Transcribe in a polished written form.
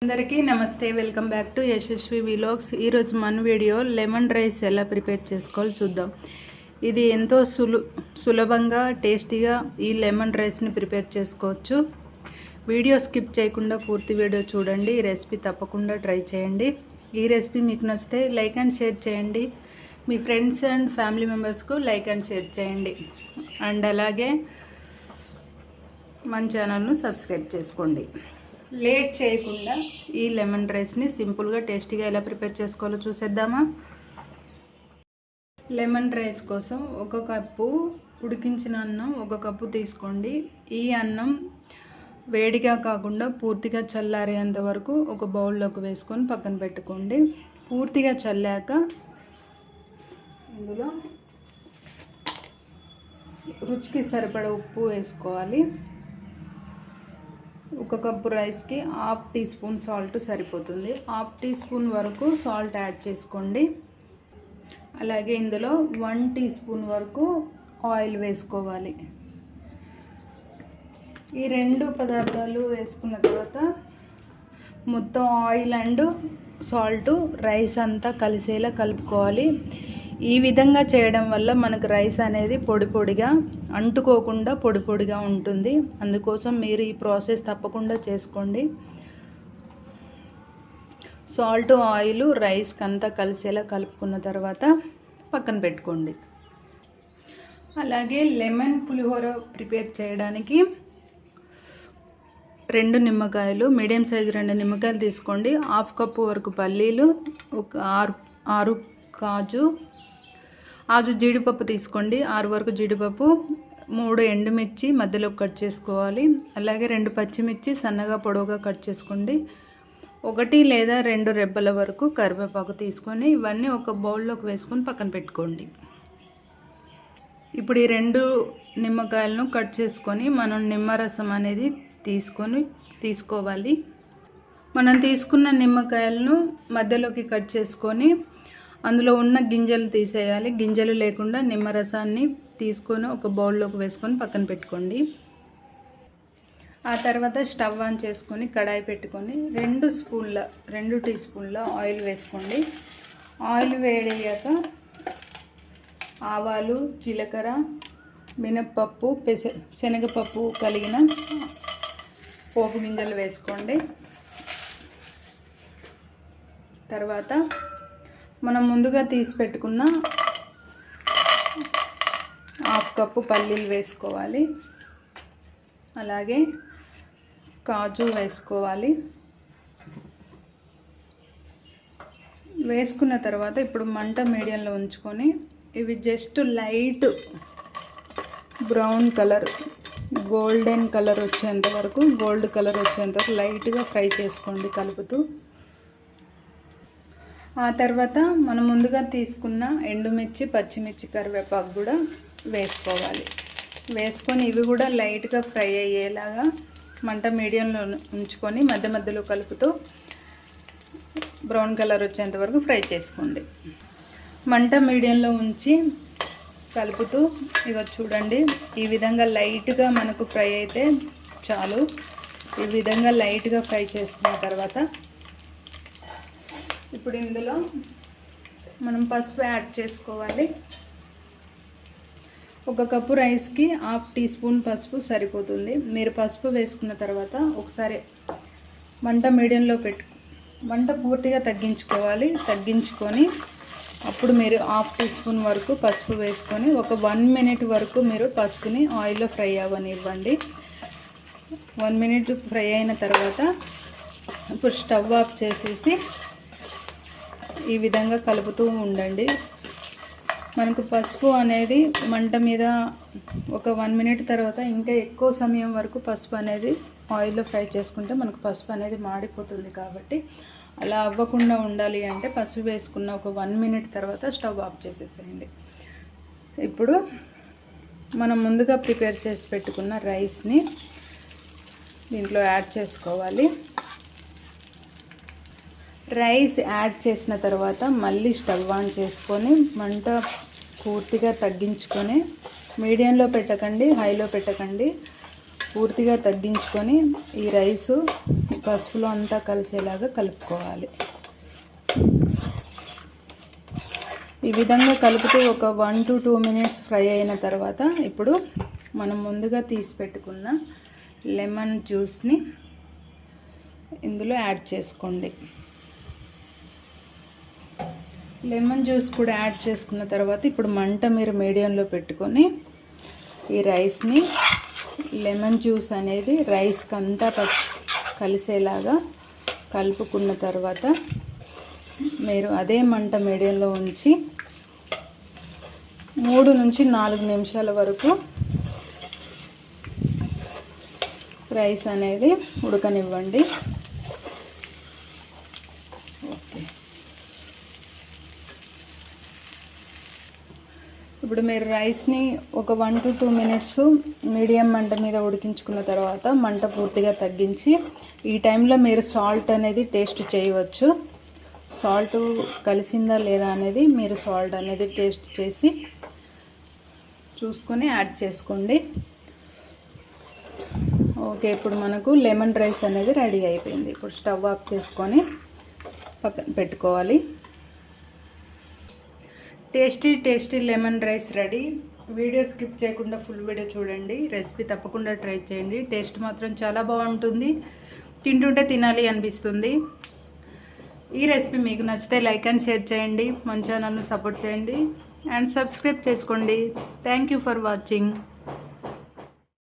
అందరికీ నమస్తే, welcome back to Yashasvi vlogs. ఈరోజు మన వీడియో లెమన్ రైస్ ఎలా ప్రిపేర్ చేసుకోవాలో చూద్దాం. ఇది ఎంతో సులభంగా టేస్టీగా ఈ లెమన్ రైస్ని ప్రిపేర్ చేసుకోవచ్చు. వీడియో స్కిప్ చేయకుండా పూర్తి వీడియో చూడండి. ఈ రెసిపీ తప్పకుండా ట్రై చేయండి. ఈ రెసిపీ మీకు నచ్చితే లైక్ అండ్ షేర్ చేయండి. మీ ఫ్రెండ్స్ అండ్ ఫ్యామిలీ మెంబర్స్కు లైక్ అండ్ షేర్ చేయండి. అండ్ అలాగే మన ఛానల్ను సబ్స్క్రైబ్ చేసుకోండి. లేట్ చేయకుండా ఈ లెమన్ రైస్ని సింపుల్గా టేస్టీగా ఎలా ప్రిపేర్ చేసుకోవాలో చూసేద్దామా. లెమన్ రైస్ కోసం 1 కప్పు ఉడికించిన అన్నం 1 కప్పు తీసుకోండి. ఈ అన్నం వేడిగా కాకుండా పూర్తిగా చల్లారేంత వరకు ఒక బౌల్లోకి వేసుకొని పక్కన పెట్టుకోండి. పూర్తిగా చల్లాక ఇందులో రుచికి సరిపడా ఉప్పు వేసుకోవాలి. 1 కప్పు రైస్కి 1/2 టీ స్పూన్ సాల్ట్ సరిపోతుంది. 1/2 టీ స్పూన్ వరకు సాల్ట్ యాడ్ చేసుకోండి. అలాగే ఇందులో 1 టీ స్పూన్ వరకు ఆయిల్ వేసుకోవాలి. ఈ 2 పదార్థాలు వేసుకున్న తర్వాత మొత్తం ఆయిల్ అండ్ సాల్ట్ రైస్ అంతా కలిసేలా కలుపుకోవాలి. ఈ విధంగా చేయడం వల్ల మనకు రైస్ అనేది పొడి పొడిగా అంటుకోకుండా పొడి పొడిగా ఉంటుంది. అందుకోసం మీరు ఈ ప్రాసెస్ తప్పకుండా చేసుకోండి. సాల్ట్ ఆయిల్ రైస్కి అంతా కలిసేలా కలుపుకున్న తర్వాత పక్కన పెట్టుకోండి. అలాగే లెమన్ పులిహోర ప్రిపేర్ చేయడానికి 2 నిమ్మకాయలు, మీడియం సైజు 2 నిమ్మకాయలు తీసుకోండి. 1/2 కప్పు వరకు పల్లీలు, ఒక 6 కాజు జీడిపప్పు తీసుకోండి. 6 వరకు జీడిపప్పు, 3 ఎండుమిర్చి మధ్యలో కట్ చేసుకోవాలి. అలాగే 2 పచ్చిమిర్చి సన్నగా పొడవుగా కట్ చేసుకోండి. 1 లేదా 2 రెబ్బల వరకు కరివేపాకు తీసుకొని ఇవన్నీ ఒక బౌల్లోకి వేసుకొని పక్కన పెట్టుకోండి. ఇప్పుడు ఈ 2 నిమ్మకాయలను కట్ చేసుకొని మనం నిమ్మరసం అనేది తీసుకోవాలి. మనం తీసుకున్న నిమ్మకాయలను మధ్యలోకి కట్ చేసుకొని అందులో ఉన్న గింజలు తీసేయాలి. గింజలు లేకుండా నిమ్మరసాన్ని తీసుకొని ఒక బౌల్లోకి వేసుకొని పక్కన పెట్టుకోండి. ఆ తర్వాత స్టవ్ ఆన్ చేసుకొని కడాయి పెట్టుకొని 2 టీ స్పూన్ల ఆయిల్ వేసుకోండి. ఆయిల్ వేడయ్యాక ఆవాలు, జీలకర్ర, మినప్పప్పు, శనగపప్పు కలిగిన పోపు గింజలు వేసుకోండి. తర్వాత మనం ముందుగా తీసి పెట్టుకున్న 1/2 కప్పు పల్లీలు వేసుకోవాలి. అలాగే కాజు వేసుకోవాలి. వేసుకున్న తర్వాత ఇప్పుడు మంట మీడియంలో ఉంచుకొని ఇవి just light brown colour, golden colour వచ్చేంత వరకు, గోల్డ్ కలర్ వచ్చేంత వరకు లైట్గా ఫ్రై చేసుకోండి కలుపుతూ. ఆ తర్వాత మనం ముందుగా తీసుకున్న ఎండుమిర్చి, పచ్చిమిర్చి, కరివేపాకు కూడా వేసుకోవాలి. వేసుకొని ఇవి కూడా లైట్గా ఫ్రై అయ్యేలాగా మంట మీడియంలో ఉంచుకొని మధ్య మధ్యలో కలుపుతూ బ్రౌన్ కలర్ వచ్చేంత వరకు ఫ్రై చేసుకోండి. మంట మీడియంలో ఉంచి కలుపుతూ ఇక చూడండి, ఈ విధంగా లైట్గా మనకు ఫ్రై అయితే చాలు. ఈ విధంగా లైట్గా ఫ్రై చేసుకున్న తర్వాత ఇప్పుడు ఇందులో మనం పసుపు యాడ్ చేసుకోవాలి. 1 కప్పు రైస్కి 1/2 టీ స్పూన్ పసుపు సరిపోతుంది. మీరు పసుపు వేసుకున్న తర్వాత ఒకసారి మంట మీడియంలో మంట పూర్తిగా తగ్గించుకొని అప్పుడు మీరు 1/2 టీ స్పూన్ వరకు పసుపు వేసుకొని ఒక 1 మినిట్ వరకు మీరు పసుపుని ఆయిల్లో ఫ్రై అవ్వనివ్వండి. 1 మినిట్ ఫ్రై అయిన తర్వాత ఇప్పుడు స్టవ్ ఆఫ్ చేసేసి ఈ విధంగా కలుపుతూ ఉండండి. మనకు పసుపు అనేది మంట మీద ఒక 1 మినిట్ తర్వాత ఇంకా ఎక్కువ సమయం వరకు పసుపు అనేది ఆయిల్లో ఫ్రై చేసుకుంటే మనకు పసుపు అనేది మాడిపోతుంది. కాబట్టి అలా అవ్వకుండా ఉండాలి అంటే పసుపు వేసుకున్న ఒక 1 మినిట్ తర్వాత స్టవ్ ఆఫ్ చేసేసేయండి. ఇప్పుడు మనం ముందుగా ప్రిపేర్ చేసి పెట్టుకున్న రైస్ని దీంట్లో యాడ్ చేసుకోవాలి. రైస్ యాడ్ చేసిన తర్వాత మళ్ళీ స్టవ్ ఆన్ చేసుకొని మంట పూర్తిగా తగ్గించుకొని మీడియంలో పెట్టకండి, హైలో పెట్టకండి, పూర్తిగా తగ్గించుకొని ఈ రైసు పసుపులో అంతా కలిసేలాగా కలుపుకోవాలి. ఈ విధంగా కలిపితే ఒక 1 to 2 minutes ఫ్రై అయిన తర్వాత ఇప్పుడు మనం ముందుగా తీసి పెట్టుకున్న లెమన్ జ్యూస్ని ఇందులో యాడ్ చేసుకోండి. లెమన్ జ్యూస్ కూడా యాడ్ చేసుకున్న తర్వాత ఇప్పుడు మంట మీరు మీడియంలో పెట్టుకొని ఈ రైస్ని లెమన్ జ్యూస్ అనేది రైస్కి అంతా కలిసేలాగా కలుపుకున్న తర్వాత మీరు అదే మంట మీడియంలో ఉంచి 3 నుంచి 4 నిమిషాల వరకు రైస్ అనేది ఉడకనివ్వండి. ఓకే, ఇప్పుడు మీరు రైస్ని ఒక 1 to 2 minutes మీడియం మంట మీద ఉడికించుకున్న తర్వాత మంట పూర్తిగా తగ్గించి ఈ టైంలో మీరు సాల్ట్ అనేది టేస్ట్ చేయవచ్చు. సాల్ట్ కలిసిందా లేదా అనేది మీరు సాల్ట్ అనేది టేస్ట్ చేసి చూసుకొని యాడ్ చేసుకోండి. ఓకే, ఇప్పుడు మనకు లెమన్ రైస్ అనేది రెడీ అయిపోయింది. ఇప్పుడు స్టవ్ ఆఫ్ చేసుకొని పక్కన పెట్టుకోవాలి. Tasty lemon rice ready. Video skip చేయకుండా ఫుల్ వీడియో చూడండి. రెసిపీ తప్పకుండా ట్రై చేయండి. టేస్ట్ మాత్రం చాలా బాగుంటుంది. తింటుంటే తినాలి అనిపిస్తుంది. ఈ రెసిపీ మీకు నచ్చితే లైక్ అండ్ షేర్ చేయండి. మన ఛానల్ను సపోర్ట్ చేయండి అండ్ సబ్స్క్రైబ్ చేసుకోండి. Thank you for watching.